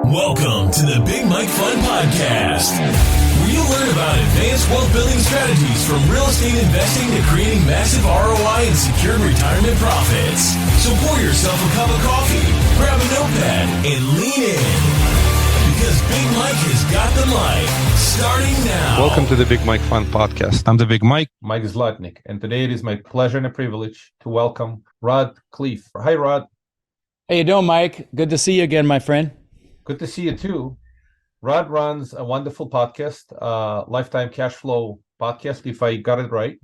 Welcome to the Big Mike Fun Podcast, where you'll learn about advanced wealth building strategies from real estate investing to creating massive ROI and secured retirement profits. So pour yourself a cup of coffee, grab a notepad, and lean in, because Big Mike has got the mic, starting now. Welcome to the Big Mike Fun Podcast. I'm the Big Mike Zlotnik, and today it is my pleasure and a privilege to welcome Rod Khleif. Hi, Rod. How you doing, Mike? Good to see you again, my friend. Good to see you too. Rod runs a wonderful podcast, Lifetime Cash Flow podcast, if I got it right.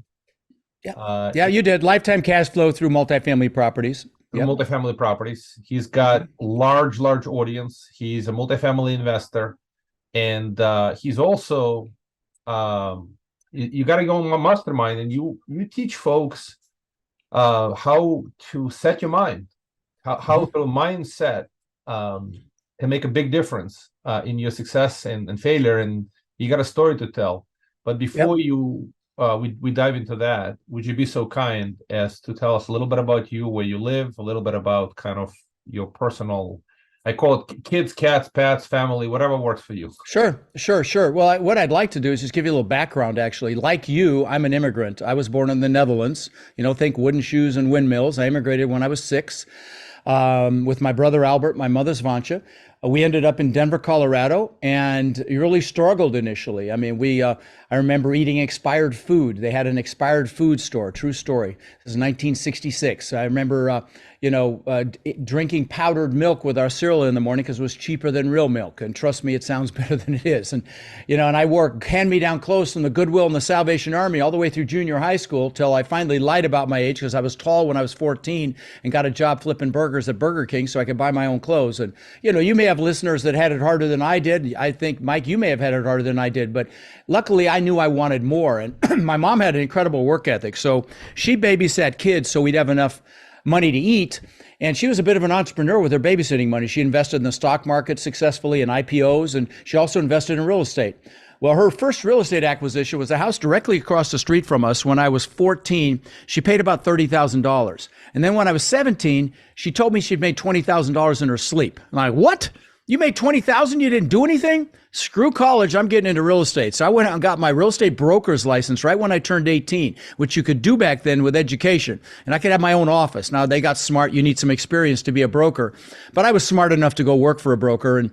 Yeah, you did. Lifetime cash flow through multifamily properties. Multifamily properties. He's got large audience. He's a multifamily investor, and he's also you got to go on my mastermind, and you teach folks how to set your mind, how through mindset can make a big difference in your success and failure, and you got a story to tell. But before we dive into that, would you be so kind as to tell us a little bit about you, where you live, a little bit about kind of your personal, I call it kids, cats, pets, family, whatever works for you. Sure. Well, what I'd like to do is just give you a little background, actually. Like you, I'm an immigrant. I was born in the Netherlands. Think wooden shoes and windmills. I immigrated when I was 6 with my brother Albert, my mother Svancha. We ended up in Denver, Colorado, and really struggled initially. I mean, I remember eating expired food. They had an expired food store, true story. This is 1966. I remember, drinking powdered milk with our cereal in the morning because it was cheaper than real milk. And trust me, it sounds better than it is. And, and I wore hand-me-down clothes from the Goodwill and the Salvation Army all the way through junior high school till I finally lied about my age because I was tall when I was 14 and got a job flipping burgers at Burger King so I could buy my own clothes. And, you may have listeners that had it harder than I did. I think, Mike, you may have had it harder than I did, but luckily I knew I wanted more. And my mom had an incredible work ethic. So she babysat kids so we'd have enough money to eat. And she was a bit of an entrepreneur with her babysitting money. She invested in the stock market successfully in IPOs, and she also invested in real estate. Well, her first real estate acquisition was a house directly across the street from us. When I was 14, she paid about $30,000. And then when I was 17, she told me she'd made $20,000 in her sleep. I'm like, what? You made $20,000? You didn't do anything? Screw college. I'm getting into real estate. So I went out and got my real estate broker's license right when I turned 18, which you could do back then with education. And I could have my own office. Now they got smart. You need some experience to be a broker. But I was smart enough to go work for a broker, and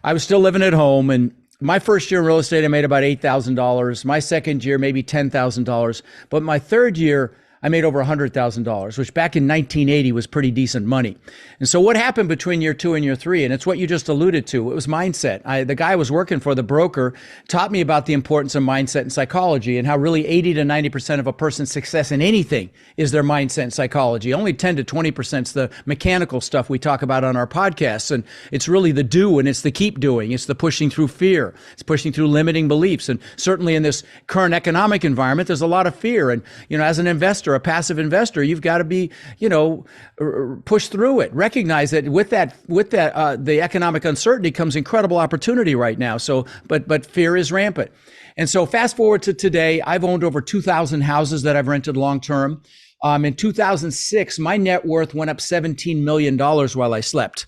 I was still living at home. And my first year in real estate, I made about $8,000. My second year, maybe $10,000. But my third year, I made over $100,000, which back in 1980 was pretty decent money. And so what happened between year 2 and year 3? And it's what you just alluded to. It was mindset. The guy I was working for, the broker, taught me about the importance of mindset and psychology, and how really 80 to 90% of a person's success in anything is their mindset and psychology. Only 10 to 20% is the mechanical stuff we talk about on our podcasts. And it's really the do, and it's the keep doing. It's the pushing through fear. It's pushing through limiting beliefs. And certainly in this current economic environment, there's a lot of fear. And, as an investor, a passive investor, you've got to be, push through it. Recognize that with the economic uncertainty comes incredible opportunity right now. So, but fear is rampant. And so fast forward to today, I've owned over 2,000 houses that I've rented long-term. In 2006, my net worth went up $17 million while I slept.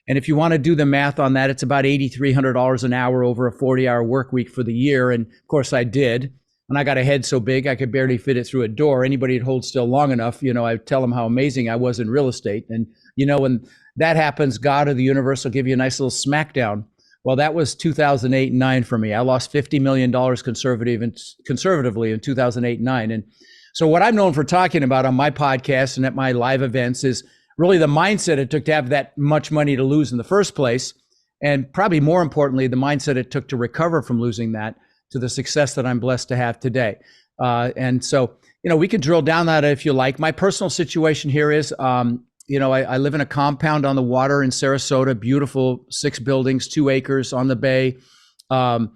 And if you want to do the math on that, it's about $8,300 an hour over a 40-hour work week for the year. And of course I did. And I got a head so big I could barely fit it through a door. Anybody that holds still long enough, I tell them how amazing I was in real estate. And, when that happens, God or the universe will give you a nice little smackdown. Well, that was 2008 and 9 for me. I lost $50 million conservatively in 2008 and 9. And so what I'm known for talking about on my podcast and at my live events is really the mindset it took to have that much money to lose in the first place. And probably more importantly, the mindset it took to recover from losing that to the success that I'm blessed to have today. And so, we could drill down that if you like. My personal situation here is, I live in a compound on the water in Sarasota, beautiful 6 buildings, 2 acres on the bay. I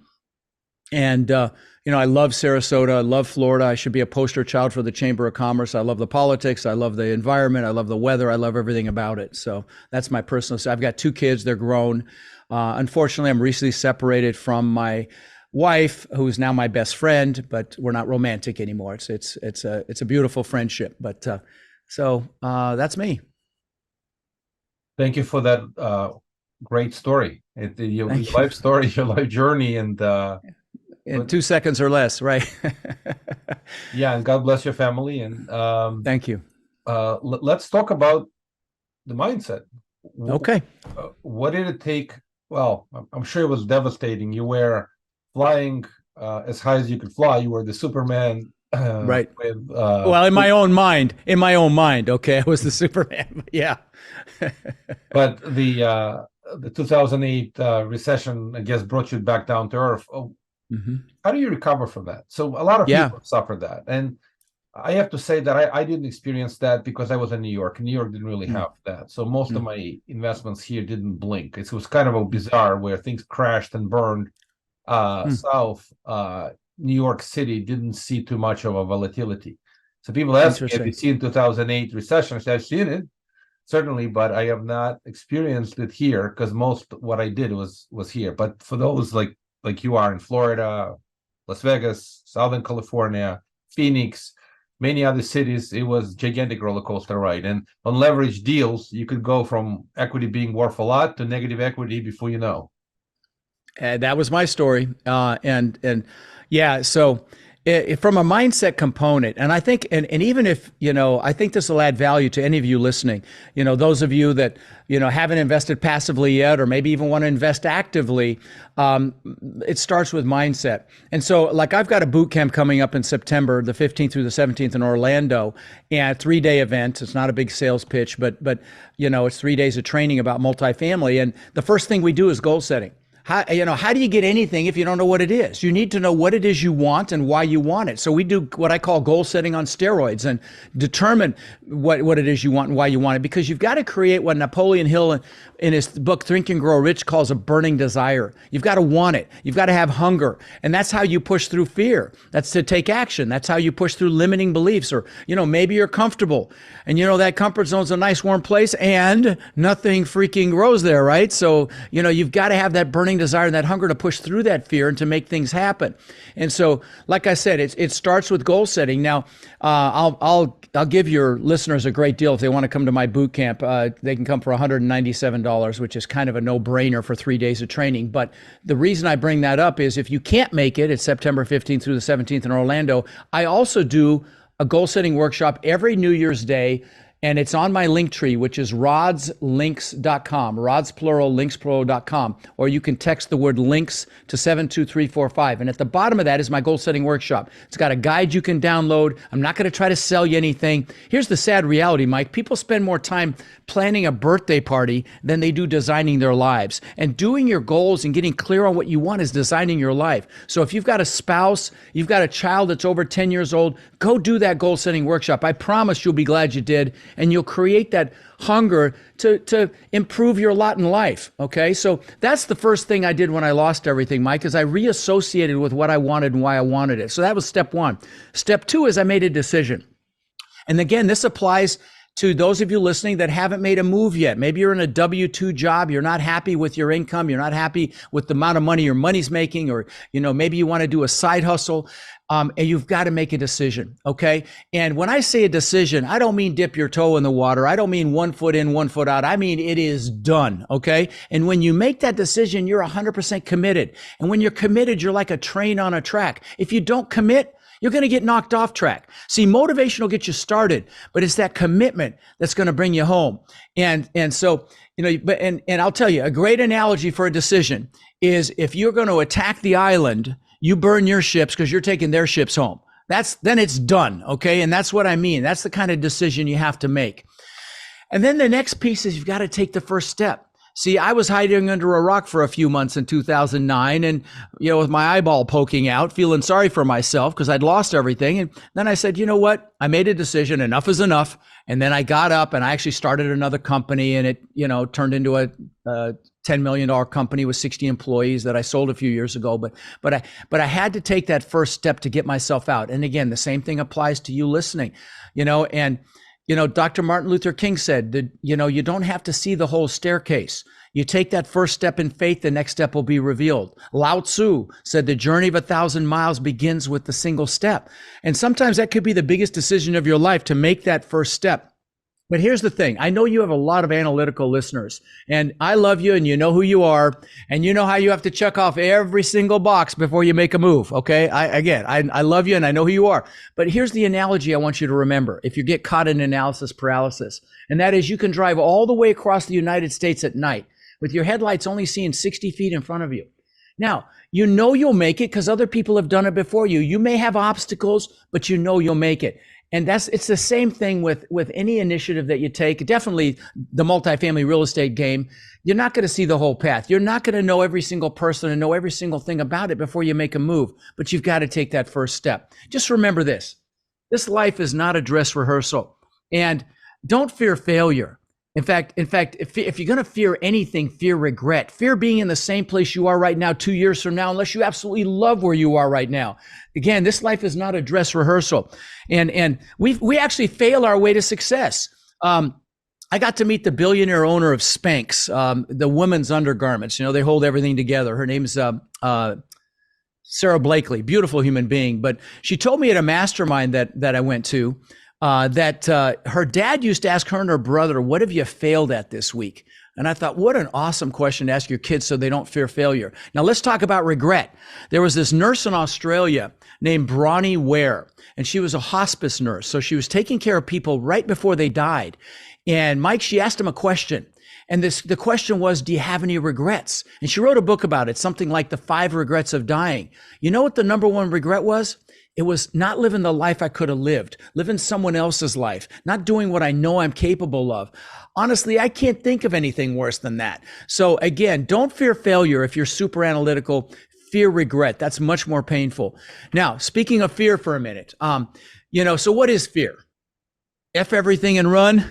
love Sarasota. I love Florida. I should be a poster child for the Chamber of Commerce. I love the politics. I love the environment. I love the weather. I love everything about it. So that's my personal. I've got 2 kids. They're grown. Unfortunately, I'm recently separated from my wife, who's now my best friend, but we're not romantic anymore. It's a beautiful friendship. But so that's me. Thank you for that great story. Your Thank you. life story, your life journey, and In 2 seconds or less, right? yeah, and God bless your family. And Thank you. let's talk about the mindset. Okay. What did it take? Well, I'm sure it was devastating. You were flying as high as you could fly. You were the Superman. Right. With Well, in my own mind, okay, I was the Superman. Yeah. but the 2008 recession, I guess, brought you back down to earth. Mm-hmm. How do you recover from that? So a lot of Yeah. people suffer that, and I have to say that I didn't experience that because I was in New York. New York didn't really have that. So most of my investments here didn't blink. It was kind of a bizarre where things crashed and burned. South, New York City didn't see too much of a volatility. So people ask me, have you seen 2008 recession? I said, I've seen it, certainly, but I have not experienced it here because most what I did was here. But for those like you are in Florida, Las Vegas, Southern California, Phoenix, many other cities, it was gigantic roller coaster ride. And on leveraged deals, you could go from equity being worth a lot to negative equity before you know. That was my story, and yeah. So, from a mindset component, and I think, and even if I think this will add value to any of you listening. Those of you that haven't invested passively yet, or maybe even want to invest actively. It starts with mindset, and so like I've got a boot camp coming up in September, the 15th through the 17th in Orlando, and 3-day event. It's not a big sales pitch, but it's 3 days of training about multifamily, and the first thing we do is goal setting. How do you get anything if you don't know what it is? You need to know what it is you want and why you want it. So we do what I call goal setting on steroids and determine what it is you want and why you want it, because you've got to create what Napoleon Hill in his book Think and Grow Rich calls a burning desire. You've got to want it. You've got to have hunger. And that's how you push through fear. That's to take action. That's how you push through limiting beliefs, or maybe you're comfortable and that comfort zone's a nice warm place and nothing freaking grows there, right? So you've got to have that burning desire and that hunger to push through that fear and to make things happen. And so, like I said, it starts with goal setting. Now, I'll give your listeners a great deal if they want to come to my boot camp. They can come for $197, which is kind of a no-brainer for 3 days of training. But the reason I bring that up is if you can't make it, it's September 15th through the 17th in Orlando. I also do a goal setting workshop every New Year's Day. And it's on my link tree, which is rodslinks.com, rods plural, links plural.com, or you can text the word links to 72345. And at the bottom of that is my goal setting workshop. It's got a guide you can download. I'm not going to try to sell you anything. Here's the sad reality, Mike. People spend more time planning a birthday party than they do designing their lives. And doing your goals and getting clear on what you want is designing your life. So if you've got a spouse, you've got a child that's over 10 years old, go do that goal setting workshop. I promise you'll be glad you did. And you'll create that hunger to improve your lot in life. Okay. So that's the first thing I did when I lost everything, Mike, is I reassociated with what I wanted and why I wanted it. So that was step one. Step two is I made a decision. And again, this applies to those of you listening that haven't made a move yet. Maybe you're in a W-2 job. You're not happy with your income. You're not happy with the amount of money your money's making, or, maybe you want to do a side hustle. And you've got to make a decision, okay? And when I say a decision, I don't mean dip your toe in the water. I don't mean 1 foot in, 1 foot out. I mean, it is done, okay? And when you make that decision, you're 100% committed. And when you're committed, you're like a train on a track. If you don't commit, you're going to get knocked off track. See, motivation will get you started, but it's that commitment that's going to bring you home. And so, and I'll tell you, a great analogy for a decision is if you're going to attack the island, you burn your ships because you're taking their ships home. Then it's done, okay? And that's what I mean. That's the kind of decision you have to make. And then the next piece is you've got to take the first step. See, I was hiding under a rock for a few months in 2009 and, with my eyeball poking out, feeling sorry for myself because I'd lost everything. And then I said, you know what? I made a decision. Enough is enough. And then I got up and I actually started another company, and it, turned into a $10 million company with 60 employees that I sold a few years ago. But I had to take that first step to get myself out. And again, the same thing applies to you listening, and Dr. Martin Luther King said that, you don't have to see the whole staircase. You take that first step in faith, the next step will be revealed. Lao Tzu said the journey of 1,000 miles begins with the single step. And sometimes that could be the biggest decision of your life, to make that first step. But here's the thing. I know you have a lot of analytical listeners, and I love you, and you know who you are, and you know how you have to check off every single box before you make a move. Okay. I love you and I know who you are, but here's the analogy I want you to remember. If you get caught in analysis paralysis, and that is you can drive all the way across the United States at night with your headlights only seeing 60 feet in front of you. Now, you know you'll make it because other people have done it before you. You may have obstacles, but you know you'll make it. And it's the same thing with any initiative that you take. Definitely the multifamily real estate game. You're not going to see the whole path. You're not going to know every single person and know every single thing about it before you make a move. But you've got to take that first step. Just remember this. This life is not a dress rehearsal. And don't fear failure. In fact, if you're going to fear anything, fear regret. Fear being in the same place you are right now 2 years from now, unless you absolutely love where you are right now. Again, this life is not a dress rehearsal. And we actually fail our way to success. I got to meet the billionaire owner of Spanx, the women's undergarments. You know, they hold everything together. Her name's Sarah Blakely, beautiful human being. But she told me at a mastermind that I went to, that her dad used to ask her and her brother, what have you failed at this week? And I thought, what an awesome question to ask your kids so they don't fear failure. Now let's talk about regret. There was this nurse in Australia named Bronnie Ware, and she was a hospice nurse. So she was taking care of people right before they died. And Mike, she asked him a question. And the question was, do you have any regrets? And she wrote a book about it, something like The 5 Regrets of Dying. You know what the number one regret was? It was not living the life I could have lived, living someone else's life, not doing what I know I'm capable of. Honestly, I can't think of anything worse than that. So again, don't fear failure if you're super analytical. Fear regret. That's much more painful. Now, speaking of fear for a minute, so what is fear? F everything and run,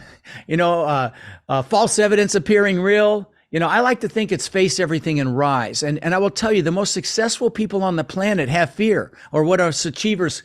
false evidence appearing real. I like to think it's face everything and rise. And I will tell you, the most successful people on the planet have fear, or what are achievers,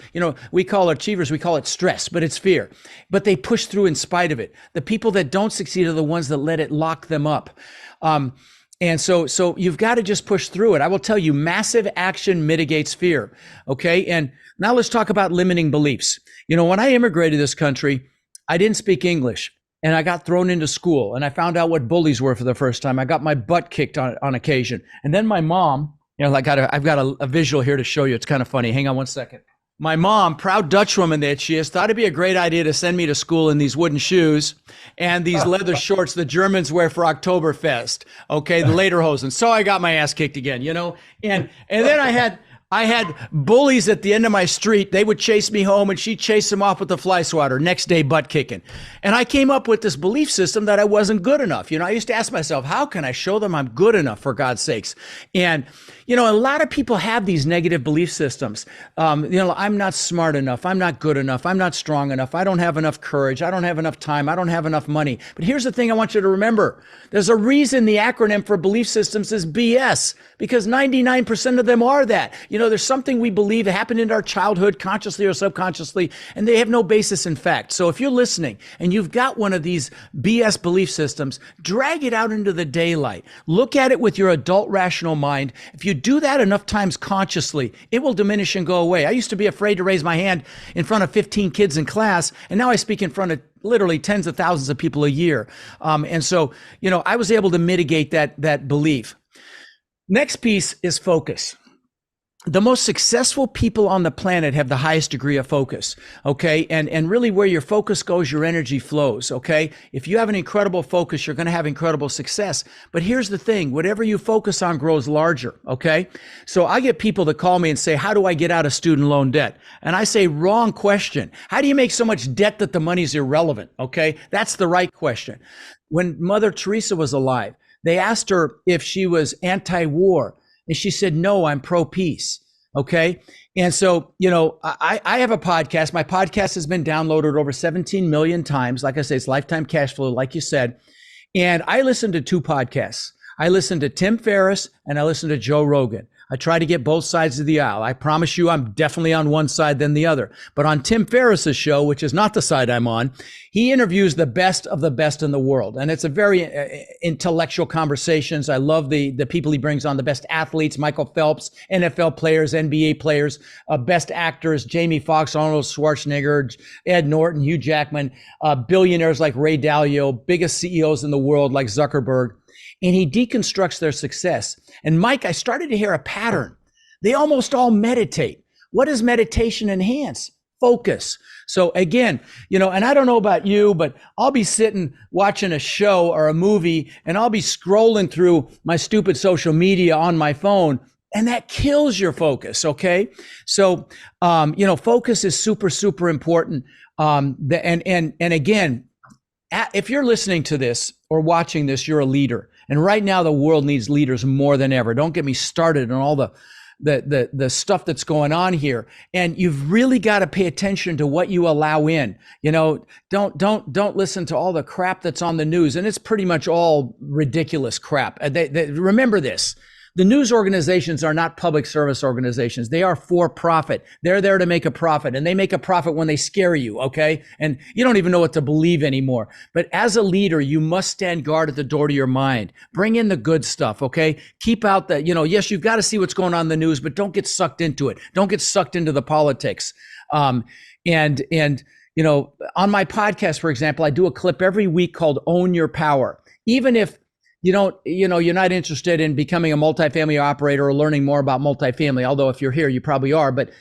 we call it stress, but it's fear. But they push through in spite of it. The people that don't succeed are the ones that let it lock them up. And so you've got to just push through it. I will tell you, massive action mitigates fear. Okay. And now let's talk about limiting beliefs. When I immigrated to this country, I didn't speak English. And I got thrown into school, and I found out what bullies were for the first time. I got my butt kicked on occasion. And then my mom, I've got a visual here to show you. It's kind of funny. Hang on one second. My mom, proud Dutch woman that she is, thought it'd be a great idea to send me to school in these wooden shoes and these leather shorts the Germans wear for Oktoberfest. Okay, the lederhosen. So I got my ass kicked again, and then I had bullies at the end of my street. They would chase me home, and she'd chase them off with the fly swatter. Next day, butt kicking. And I came up with this belief system that I wasn't good enough. I used to ask myself, how can I show them I'm good enough, for God's sakes? And, a lot of people have these negative belief systems. I'm not smart enough. I'm not good enough. I'm not strong enough. I don't have enough courage. I don't have enough time. I don't have enough money. But here's the thing I want you to remember. There's a reason the acronym for belief systems is BS, because 99% of them are that. There's something we believe happened in our childhood, consciously or subconsciously, and they have no basis in fact. So if you're listening and you've got one of these BS belief systems, drag it out into the daylight. Look at it with your adult rational mind. If you do that enough times consciously, it will diminish and go away. I used to be afraid to raise my hand in front of 15 kids in class, and now I speak in front of literally tens of thousands of people a year. And so, I was able to mitigate that belief. Next piece is focus. The most successful people on the planet have the highest degree of focus, okay? And really where your focus goes, your energy flows, okay? If you have an incredible focus, you're going to have incredible success. But here's the thing, whatever you focus on grows larger, okay? So I get people that call me and say, how do I get out of student loan debt? And I say, wrong question. How do you make so much debt that the money's irrelevant, okay? That's the right question. When Mother Teresa was alive, they asked her if she was anti-war. And she said, no, I'm pro-peace. Okay. And so, I have a podcast. My podcast has been downloaded over 17 million times. Like I say, it's Lifetime Cash Flow, like you said. And I listen to 2 podcasts. I listen to Tim Ferriss and I listen to Joe Rogan. I try to get both sides of the aisle. I promise you I'm definitely on one side than the other. But on Tim Ferriss's show, which is not the side I'm on, he interviews the best of the best in the world. And it's a very intellectual conversations. I love the people he brings on, the best athletes, Michael Phelps, NFL players, NBA players, best actors, Jamie Foxx, Arnold Schwarzenegger, Ed Norton, Hugh Jackman, billionaires like Ray Dalio, biggest CEOs in the world like Zuckerberg. And he deconstructs their success. And Mike, I started to hear a pattern. They almost all meditate. What does meditation enhance? Focus. So again, and I don't know about you, but I'll be sitting watching a show or a movie and I'll be scrolling through my stupid social media on my phone, and that kills your focus. Okay. So, focus is super, super important. And again, if you're listening to this or watching this, you're a leader. And right now the world needs leaders more than ever. Don't get me started on all the stuff that's going on here. And you've really got to pay attention to what you allow in. Don't listen to all the crap that's on the news. And it's pretty much all ridiculous crap. Remember this. The news organizations are not public service organizations. They are for profit. They're there to make a profit, and they make a profit when they scare you, okay? And you don't even know what to believe anymore. But as a leader, you must stand guard at the door to your mind. Bring in the good stuff, okay? Keep out the, yes, you've got to see what's going on in the news, but don't get sucked into it. Don't get sucked into the politics. On my podcast, for example, I do a clip every week called Own Your Power. Even if you're not interested in becoming a multifamily operator or learning more about multifamily, although if you're here, you probably are. But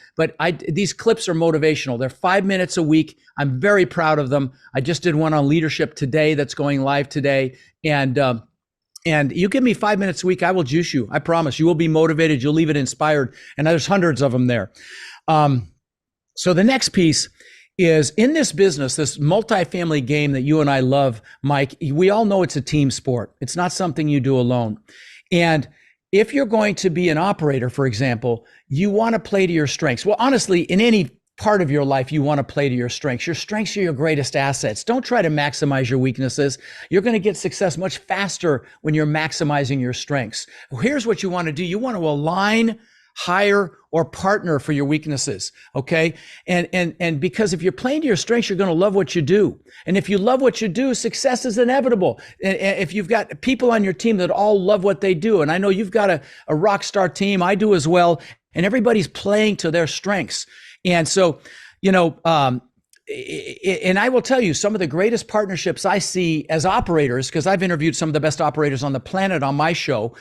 these clips are motivational. They're 5 minutes a week. I'm very proud of them. I just did one on leadership today that's going live today. And you give me 5 minutes a week, I will juice you. I promise. You will be motivated. You'll leave it inspired. And there's hundreds of them there. So the next piece is, in this business, this multifamily game that you and I love, Mike, we all know it's a team sport. It's not something you do alone. And if you're going to be an operator, for example, you want to play to your strengths. Well, honestly, in any part of your life, you want to play to your strengths. Your strengths are your greatest assets. Don't try to maximize your weaknesses. You're going to get success much faster when you're maximizing your strengths. Here's what you want to do. You want to align, hire, or partner for your weaknesses, okay? And because if you're playing to your strengths, you're going to love what you do. And if you love what you do, success is inevitable. And if you've got people on your team that all love what they do, and I know you've got a rock star team, I do as well, and everybody's playing to their strengths. And so, and I will tell you, some of the greatest partnerships I see as operators, because I've interviewed some of the best operators on the planet on my show,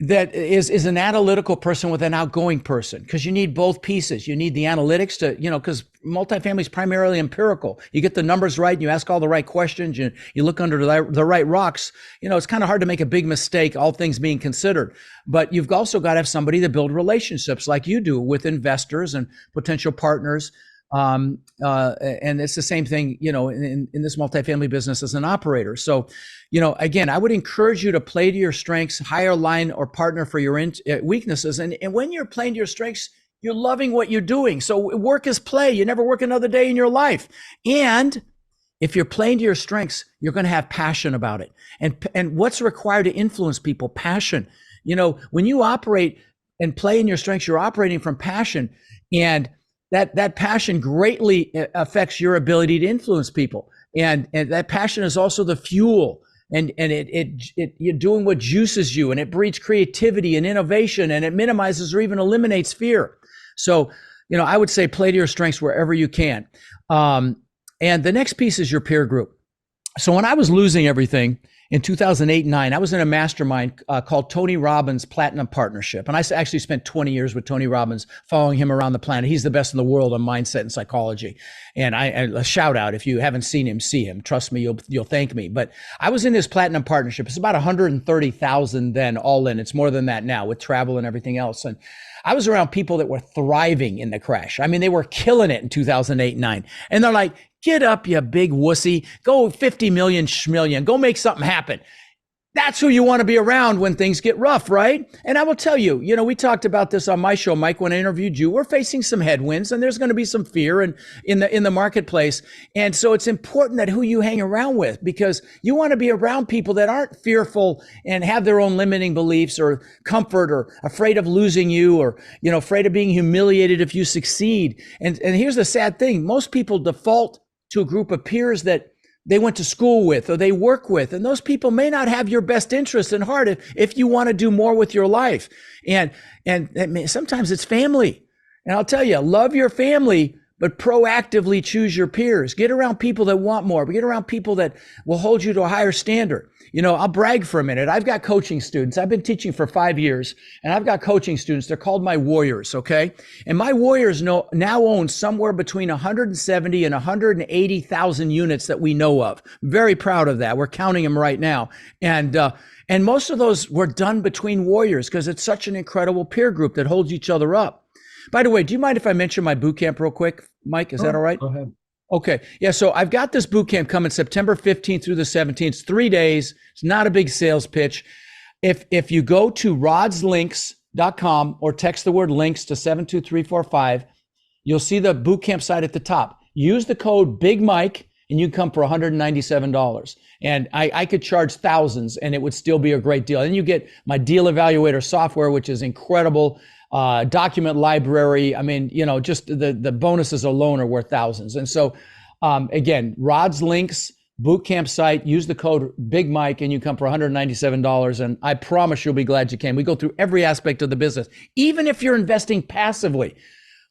that is an analytical person with an outgoing person, because you need both pieces. You need the analytics to, because multifamily is primarily empirical. You get the numbers right, and you ask all the right questions, you look under the right rocks. It's kind of hard to make a big mistake, all things being considered. But you've also got to have somebody to build relationships like you do with investors and potential partners. And it's the same thing, in this multifamily business as an operator. So, again, I would encourage you to play to your strengths, hire, line, or partner for your weaknesses. And when you're playing to your strengths, you're loving what you're doing. So work is play. You never work another day in your life. And if you're playing to your strengths, you're going to have passion about it. And what's required to influence people? Passion. When you operate and play in your strengths, you're operating from passion, and that passion greatly affects your ability to influence people. And that passion is also the fuel. And you're doing what juices you, and it breeds creativity and innovation, and it minimizes or even eliminates fear. So, I would say play to your strengths wherever you can. And the next piece is your peer group. So when I was losing everything in 2008 and 9, I was in a mastermind called Tony Robbins Platinum Partnership. And I actually spent 20 years with Tony Robbins, following him around the planet. He's the best in the world on mindset and psychology. And a shout out, if you haven't seen him, see him. Trust me, you'll thank me. But I was in this Platinum Partnership. It's about 130,000 then, all in. It's more than that now with travel and everything else. And I was around people that were thriving in the crash. I mean, they were killing it in 2008 and 9. And they're like, get up, you big wussy. Go 50 million schmillion. Go make something happen. That's who you want to be around when things get rough, right? And I will tell you, we talked about this on my show, Mike, when I interviewed you. We're facing some headwinds, and there's going to be some fear in the marketplace. And so it's important that who you hang around with, because you want to be around people that aren't fearful and have their own limiting beliefs or comfort or afraid of losing you or, afraid of being humiliated if you succeed. And here's the sad thing. Most people default to a group of peers that they went to school with or they work with. And those people may not have your best interest in heart if you want to do more with your life. And sometimes it's family. And I'll tell you, love your family, but proactively choose your peers. Get around people that want more. Get around people that will hold you to a higher standard. I'll brag for a minute. I've got coaching students. I've been teaching for 5 years, and I've got coaching students. They're called my warriors, okay? And my warriors now own somewhere between 170 and 180,000 units that we know of. Very proud of that. We're counting them right now. And most of those were done between warriors because it's such an incredible peer group that holds each other up. By the way, do you mind if I mention my boot camp real quick, Mike? Is that all right? Go ahead. Okay. Yeah. So I've got this boot camp coming September 15th through the 17th. It's 3 days. It's not a big sales pitch. If you go to rodslinks.com or text the word links to 72345, you'll see the boot camp site at the top. Use the code Big Mike and you come for $197. And I could charge thousands and it would still be a great deal. And you get my deal evaluator software, which is incredible. Document library. I mean, just the bonuses alone are worth thousands. And so, again, Rod's Links bootcamp site, use the code Big Mike and you come for $197. And I promise you'll be glad you came. We go through every aspect of the business, even if you're investing passively.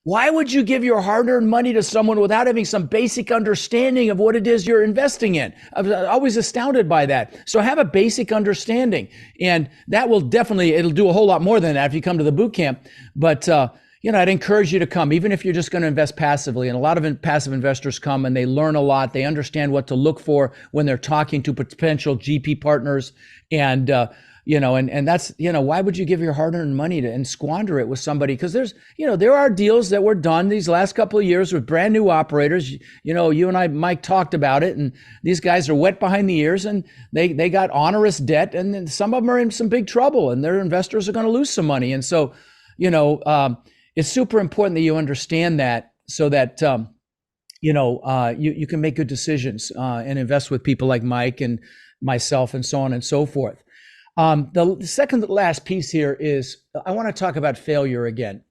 Why would you give your hard-earned money to someone without having some basic understanding of what it is you're investing in? I'm always astounded by that. So have a basic understanding, and that will it'll do a whole lot more than that if you come to the boot camp. But I'd encourage you to come, even if you're just going to invest passively. And a lot of passive investors come and they learn a lot. They understand what to look for when they're talking to potential GP partners, and that's, why would you give your hard-earned money and squander it with somebody? Because there are deals that were done these last couple of years with brand new operators. You and I, Mike, talked about it, and these guys are wet behind the ears and they got onerous debt, and then some of them are in some big trouble and their investors are going to lose some money. And so, it's super important that you understand that so that, you can make good decisions and invest with people like Mike and myself and so on and so forth. The second to last piece here is I want to talk about failure again.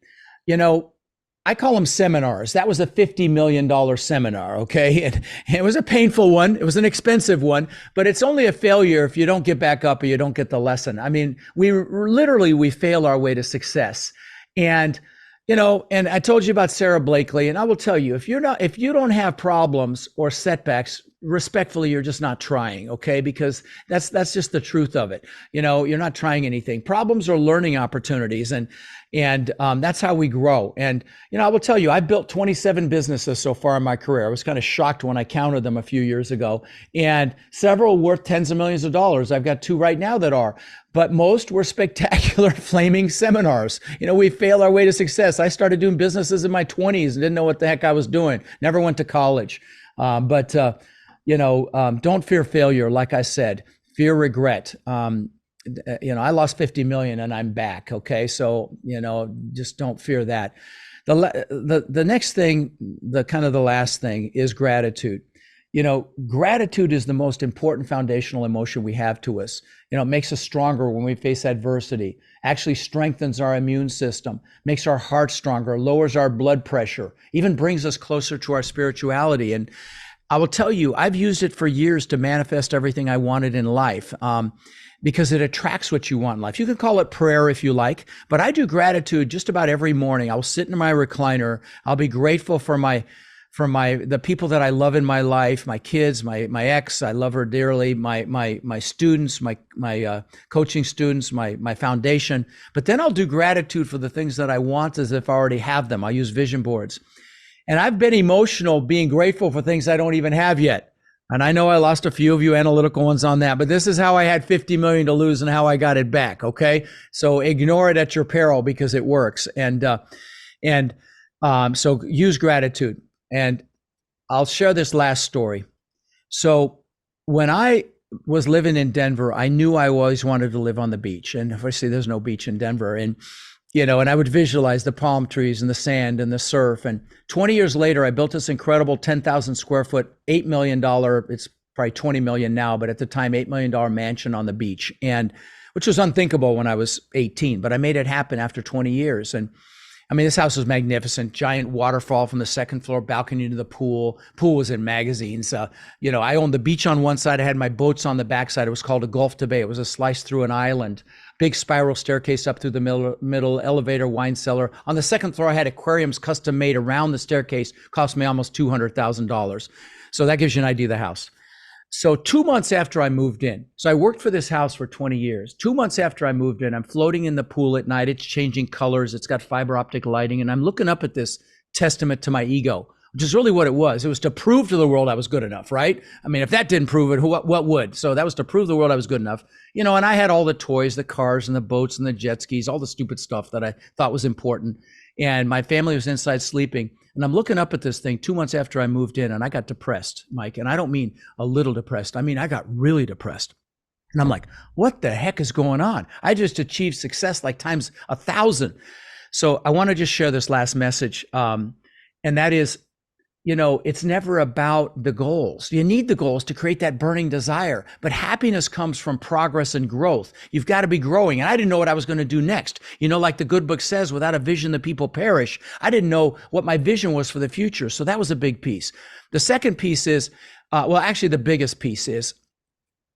I call them seminars. That was a $50 million seminar, okay? And it was a painful one. It was an expensive one, but it's only a failure if you don't get back up or you don't get the lesson. I mean, we fail our way to success. And and I told you about Sarah Blakely, and I will tell you, if you don't have problems or setbacks, respectfully, you're just not trying, okay? Because that's just the truth of it. You're not trying anything. Problems are learning opportunities, and that's how we grow. And I will tell you, I've built 27 businesses so far in my career. I was kind of shocked when I counted them a few years ago, and several worth tens of millions of dollars. I've got 2 right now that are. But most were spectacular flaming seminars. We fail our way to success. I started doing businesses in my 20s and didn't know what the heck I was doing. Never went to college. But don't fear failure. Like I said, fear regret. I lost 50 million and I'm back. Okay. So, just don't fear that. The next thing, the last thing is gratitude. Gratitude is the most important foundational emotion we have to us. It makes us stronger when we face adversity, actually strengthens our immune system, makes our heart stronger, lowers our blood pressure, even brings us closer to our spirituality. And I will tell you, I've used it for years to manifest everything I wanted in life. Because it attracts what you want in life. You can call it prayer if you like, but I do gratitude just about every morning. I'll sit in my recliner. I'll be grateful for the people that I love in my life, my kids, my ex, I love her dearly, my students, my coaching students, my foundation. But then I'll do gratitude for the things that I want as if I already have them. I'll use vision boards. And I've been emotional being grateful for things I don't even have yet. And I know I lost a few of you analytical ones on that, but this is how I had 50 million to lose and how I got it back. Okay. So ignore it at your peril because it works. So use gratitude. And I'll share this last story. So when I was living in Denver, I knew I always wanted to live on the beach. And obviously there's no beach in Denver. And, and I would visualize the palm trees and the sand and the surf. And 20 years later, I built this incredible 10,000 square foot, $8 million, it's probably 20 million now, but at the time, $8 million mansion on the beach. And which was unthinkable when I was 18, but I made it happen after 20 years. And I mean, this house was magnificent, giant waterfall from the second floor balcony to the pool. Pool was in magazines. I owned the beach on one side. I had my boats on the backside. It was called a Gulf to Bay. It was a slice through an island, big spiral staircase up through the middle elevator, wine cellar. On the second floor, I had aquariums custom made around the staircase, cost me almost $200,000. So that gives you an idea of the house. So 2 months after I moved in, so I worked for this house for 20 years. 2 months after I moved in, I'm floating in the pool at night. It's changing colors. It's got fiber optic lighting. And I'm looking up at this testament to my ego, which is really what it was. It was to prove to the world I was good enough, right? I mean, if that didn't prove it, what would? So that was to prove the world I was good enough. And I had all the toys, the cars and the boats and the jet skis, all the stupid stuff that I thought was important. And my family was inside sleeping. And I'm looking up at this thing 2 months after I moved in, and I got depressed, Mike. And I don't mean a little depressed. I mean, I got really depressed. And I'm like, what the heck is going on? I just achieved success like times 1,000. So I want to just share this last message. And that is, it's never about the goals. You need the goals to create that burning desire, but happiness comes from progress and growth. You've got to be growing. And I didn't know what I was going to do next. Like the good book says, without a vision, the people perish. I didn't know what my vision was for the future. So that was a big piece. The second piece is, actually the biggest piece is,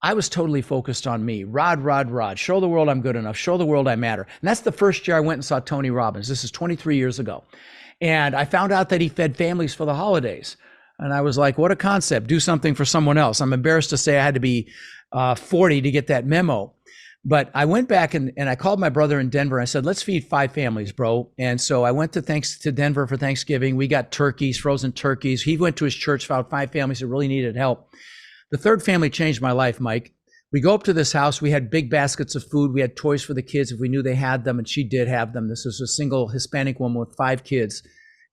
I was totally focused on me. Rod. Show the world I'm good enough. Show the world I matter. And that's the first year I went and saw Tony Robbins. This is 23 years ago. And I found out that he fed families for the holidays. And I was like, what a concept. Do something for someone else. I'm embarrassed to say I had to be 40 to get that memo. But I went back and I called my brother in Denver. I said, let's feed 5 families, bro. And so I went to Denver for Thanksgiving. We got turkeys, frozen turkeys. He went to his church, found 5 families that really needed help. The third family changed my life, Mike. We go up to this house. We had big baskets of food. We had toys for the kids if we knew they had them, and she did have them. This was a single Hispanic woman with 5 kids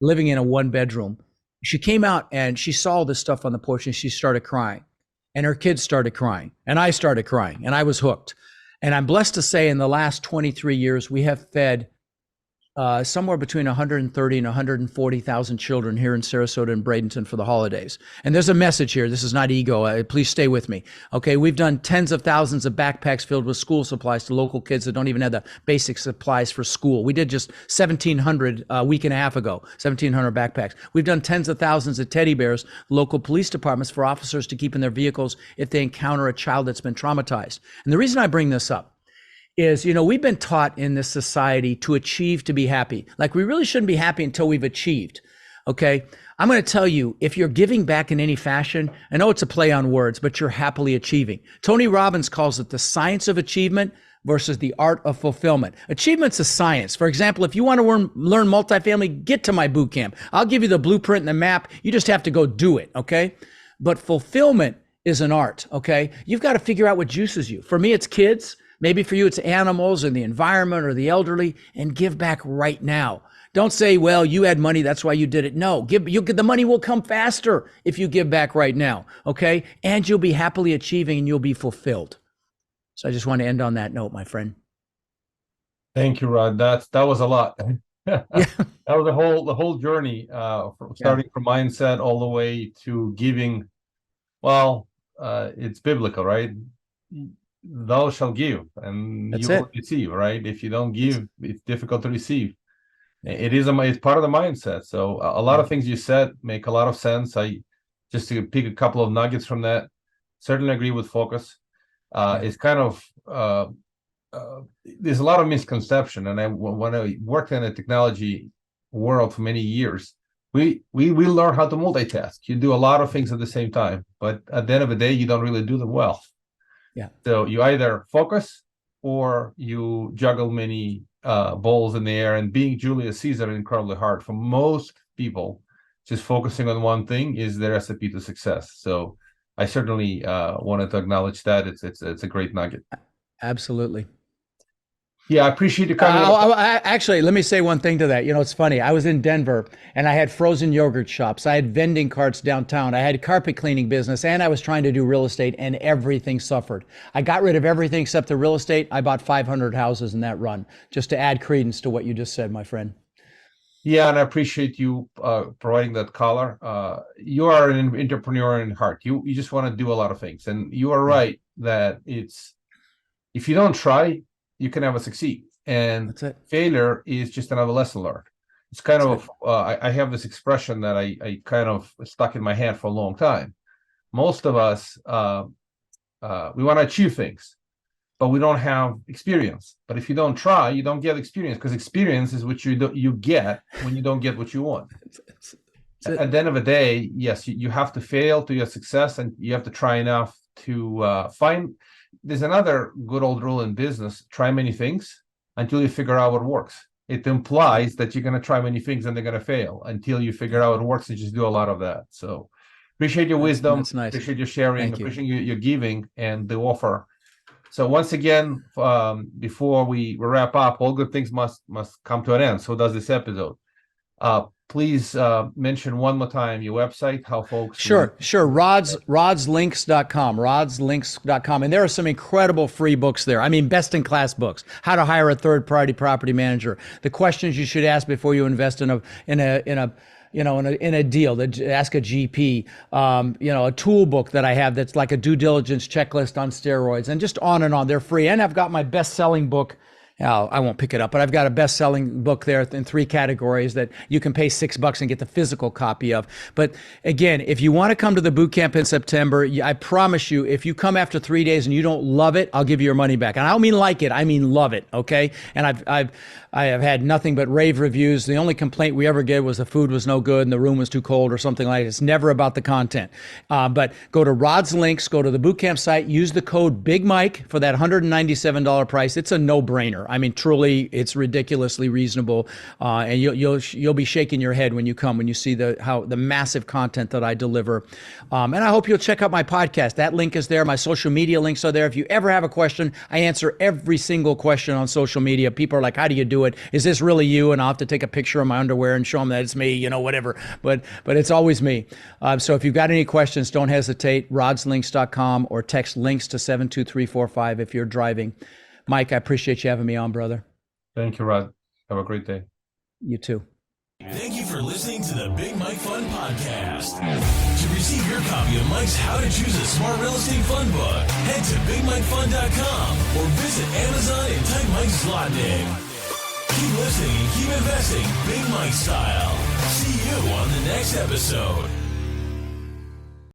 living in a 1-bedroom. She came out and she saw all this stuff on the porch and she started crying. And her kids started crying. And I started crying. And I was hooked. And I'm blessed to say in the last 23 years, we have fed somewhere between 130 and 140,000 children here in Sarasota and Bradenton for the holidays. And there's a message here. This is not ego. Please stay with me. Okay, we've done tens of thousands of backpacks filled with school supplies to local kids that don't even have the basic supplies for school. We did just 1,700 a week and a half ago, 1,700 backpacks. We've done tens of thousands of teddy bears, local police departments for officers to keep in their vehicles if they encounter a child that's been traumatized. And the reason I bring this up is, we've been taught in this society to achieve to be happy. Like we really shouldn't be happy until we've achieved. Okay. I'm going to tell you, if you're giving back in any fashion, I know it's a play on words, but you're happily achieving. Tony Robbins calls it the science of achievement versus the art of fulfillment. Achievement's a science. For example, if you want to learn multifamily, get to my boot camp. I'll give you the blueprint and the map. You just have to go do it. Okay. But fulfillment is an art. Okay. You've got to figure out what juices you. For me, it's kids. Maybe for you, it's animals and the environment or the elderly, and give back right now. Don't say, well, you had money, that's why you did it. No, the money will come faster if you give back right now, okay? And you'll be happily achieving and you'll be fulfilled. So I just want to end on that note, my friend. Thank you, Rod. That was a lot. That was the whole journey, starting from mindset all the way to giving. Well, it's biblical, right? Thou shall give, and you will receive, right? If you don't give, it's difficult to receive. It's part of the mindset. So a lot of things you said make a lot of sense. I just to pick a couple of nuggets from that. Certainly agree with focus. It's kind of there's a lot of misconception, and when I worked in the technology world for many years, we learn how to multitask. You do a lot of things at the same time, but at the end of the day, you don't really do them well. Yeah. So you either focus or you juggle many balls in the air. And being Julius Caesar is incredibly hard for most people. Just focusing on one thing is the recipe to success. So I certainly wanted to acknowledge that. It's a great nugget. Absolutely. Yeah, I appreciate you coming. Actually, let me say one thing to that. It's funny. I was in Denver and I had frozen yogurt shops. I had vending carts downtown. I had a carpet cleaning business, and I was trying to do real estate, and everything suffered. I got rid of everything except the real estate. I bought 500 houses in that run, just to add credence to what you just said, my friend. Yeah, and I appreciate you providing that color. You are an entrepreneur in heart. You just want to do a lot of things, and you are right that if you don't try, you can never succeed. And failure is just another lesson learned. It's kind of I have this expression that I kind of stuck in my head for a long time. Most of us we want to achieve things, but we don't have experience. But if you don't try, you don't get experience, because experience is what you get when you don't get what you want. At the end of the day, yes, you have to fail to your success, and you have to try enough to find. There's another good old rule in business: try many things until you figure out what works. It implies that you're going to try many things and they're going to fail until you figure out what works, and just do a lot of that. So appreciate your wisdom. That's nice. Appreciate your sharing. Thank you. Appreciate your giving and the offer. So once again, before we wrap up, all good things must come to an end. So does this episode. Please mention one more time your website, how folks. Sure. rodslinks.com. And there are some incredible free books there. I mean, best in class books. How to hire a third-party property manager. The questions you should ask before you invest in a deal. Ask a GP. A tool book that I have that's like a due diligence checklist on steroids, and just on and on. They're free. And I've got my best-selling book. I won't pick it up, but I've got a best-selling book there in 3 categories that you can pay $6 and get the physical copy of. But again, if you want to come to the boot camp in September, I promise you, if you come after 3 days and you don't love it, I'll give you your money back. And I don't mean like it, I mean love it. Okay. And I have had nothing but rave reviews. The only complaint we ever get was the food was no good and the room was too cold or something like that. It's never about the content. But go to Rod's Links, go to the bootcamp site, use the code Big Mike for that $197 price. It's a no-brainer. I mean, truly, it's ridiculously reasonable, and you'll be shaking your head when you come, when you see the massive content that I deliver. And I hope you'll check out my podcast. That link is there. My social media links are there. If you ever have a question, I answer every single question on social media. People are like, "How do you do it? Is this really you?" And I'll have to take a picture of my underwear and show them that it's me, whatever. But it's always me. So if you've got any questions, don't hesitate. rodslinks.com or text links to 72345 if you're driving. Mike, I appreciate you having me on, brother. Thank you, Rod. Have a great day. You too. Thank you for listening to the Big Mike Fund Podcast. To receive your copy of Mike's How to Choose a Smart Real Estate Fund book, head to BigMikeFund.com or visit Amazon and type Mike Zlotnick. Keep listening and keep investing Big Mike style. See you on the next episode.